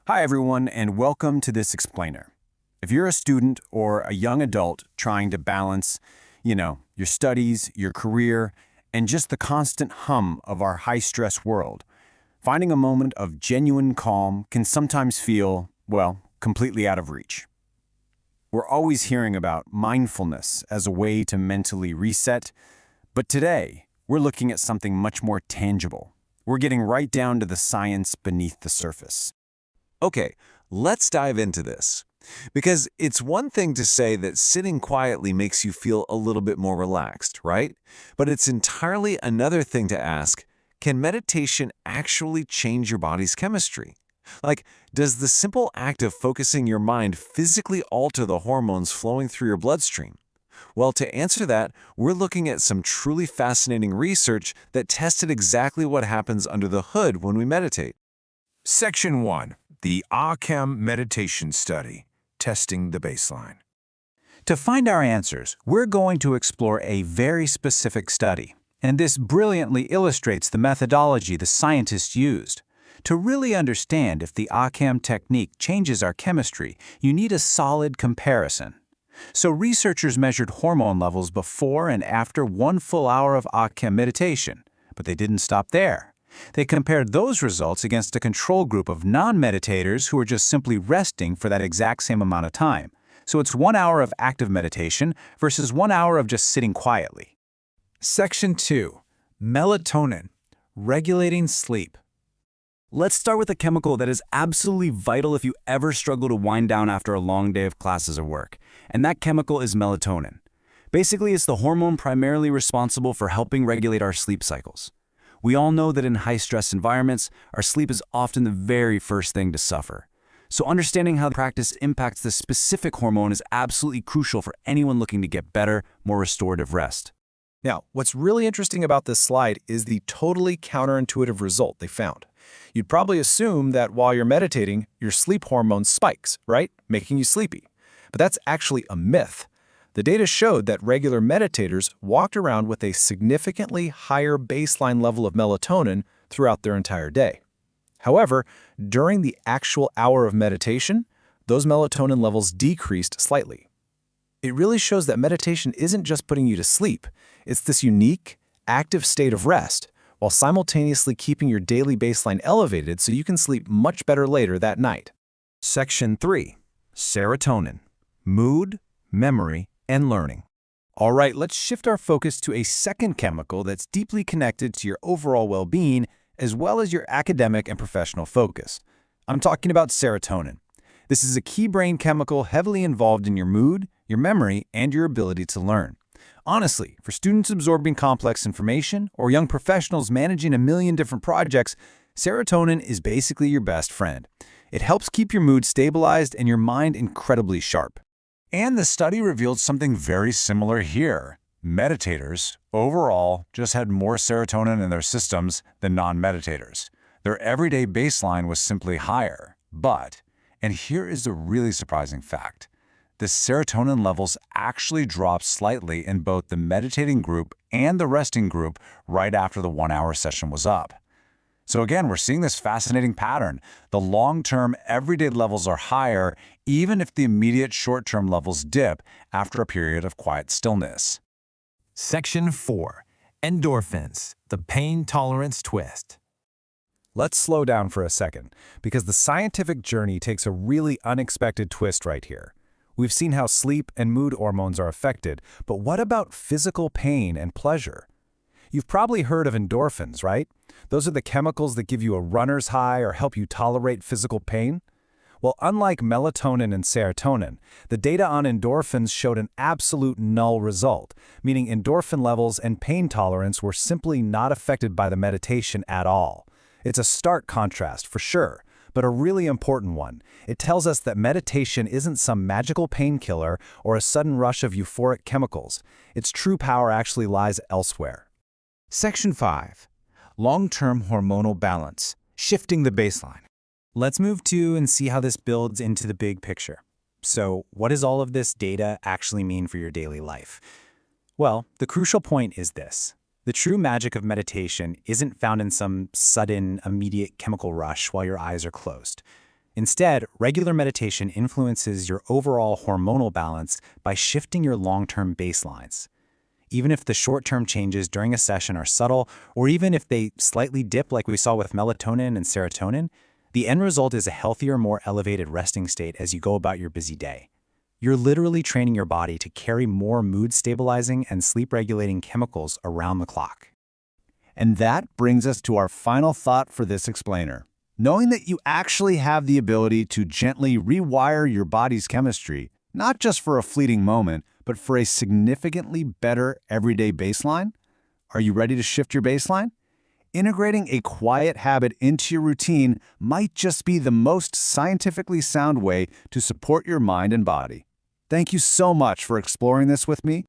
Hi everyone, and welcome to this explainer. If you're a student or a young adult trying to balance, your studies, your career, and just the constant hum of our high-stress world, finding a moment of genuine calm can sometimes feel, completely out of reach. We're always hearing about mindfulness as a way to mentally reset, but today, we're looking at something much more tangible. We're getting right down to the science beneath the surface. Okay, let's dive into this. Because it's one thing to say that sitting quietly makes you feel a little bit more relaxed, right? But it's entirely another thing to ask, can meditation actually change your body's chemistry? Like, does the simple act of focusing your mind physically alter the hormones flowing through your bloodstream? Well, to answer that, we're looking at some truly fascinating research that tested exactly what happens under the hood when we meditate. Section 1. The Acem Meditation Study, Testing the Baseline. To find our answers, we're going to explore a very specific study, and this brilliantly illustrates the methodology the scientists used. To really understand if the Acem technique changes our chemistry, you need a solid comparison. So researchers measured hormone levels before and after 1 full hour of Acem meditation, but they didn't stop there. They compared those results against a control group of non-meditators who were just simply resting for that exact same amount of time. So it's 1 hour of active meditation versus 1 hour of just sitting quietly. Section 2. Melatonin, regulating sleep. Let's start with a chemical that is absolutely vital if you ever struggle to wind down after a long day of classes or work. And that chemical is melatonin. Basically, it's the hormone primarily responsible for helping regulate our sleep cycles. We all know that in high-stress environments, our sleep is often the very first thing to suffer. So understanding how the practice impacts this specific hormone is absolutely crucial for anyone looking to get better, more restorative rest. Now, what's really interesting about this slide is the totally counterintuitive result they found. You'd probably assume that while you're meditating, your sleep hormone spikes, right? Making you sleepy. But that's actually a myth. The data showed that regular meditators walked around with a significantly higher baseline level of melatonin throughout their entire day. However, during the actual hour of meditation, those melatonin levels decreased slightly. It really shows that meditation isn't just putting you to sleep. It's this unique, active state of rest, while simultaneously keeping your daily baseline elevated so you can sleep much better later that night. Section 3. Serotonin, mood, memory, and learning. All right, let's shift our focus to a second chemical that's deeply connected to your overall well-being as well as your academic and professional focus. I'm talking about serotonin. This is a key brain chemical heavily involved in your mood, your memory, and your ability to learn. Honestly, for students absorbing complex information or young professionals managing a million different projects, serotonin is basically your best friend. It helps keep your mood stabilized and your mind incredibly sharp. And the study revealed something very similar here. Meditators, overall, just had more serotonin in their systems than non-meditators. Their everyday baseline was simply higher. But, and here is the really surprising fact, the serotonin levels actually dropped slightly in both the meditating group and the resting group right after the 1 hour session was up. So again, we're seeing this fascinating pattern. The long-term, everyday levels are higher, even if the immediate short-term levels dip after a period of quiet stillness. Section 4. Endorphins, the pain tolerance twist. Let's slow down for a second, because the scientific journey takes a really unexpected twist right here. We've seen how sleep and mood hormones are affected, but what about physical pain and pleasure? You've probably heard of endorphins, right? Those are the chemicals that give you a runner's high or help you tolerate physical pain. Well, unlike melatonin and serotonin, the data on endorphins showed an absolute null result, meaning endorphin levels and pain tolerance were simply not affected by the meditation at all. It's a stark contrast, for sure, but a really important one. It tells us that meditation isn't some magical painkiller or a sudden rush of euphoric chemicals. Its true power actually lies elsewhere. Section 5. Long-term hormonal balance, shifting the baseline. Let's move to and see how this builds into the big picture. So, what does all of this data actually mean for your daily life? Well, the crucial point is this. The true magic of meditation isn't found in some sudden, immediate chemical rush while your eyes are closed. Instead, regular meditation influences your overall hormonal balance by shifting your long-term baselines. Even if the short-term changes during a session are subtle, or even if they slightly dip like we saw with melatonin and serotonin, the end result is a healthier, more elevated resting state as you go about your busy day. You're literally training your body to carry more mood-stabilizing and sleep-regulating chemicals around the clock. And that brings us to our final thought for this explainer. Knowing that you actually have the ability to gently rewire your body's chemistry, not just for a fleeting moment, but for a significantly better everyday baseline? Are you ready to shift your baseline? Integrating a quiet habit into your routine might just be the most scientifically sound way to support your mind and body. Thank you so much for exploring this with me.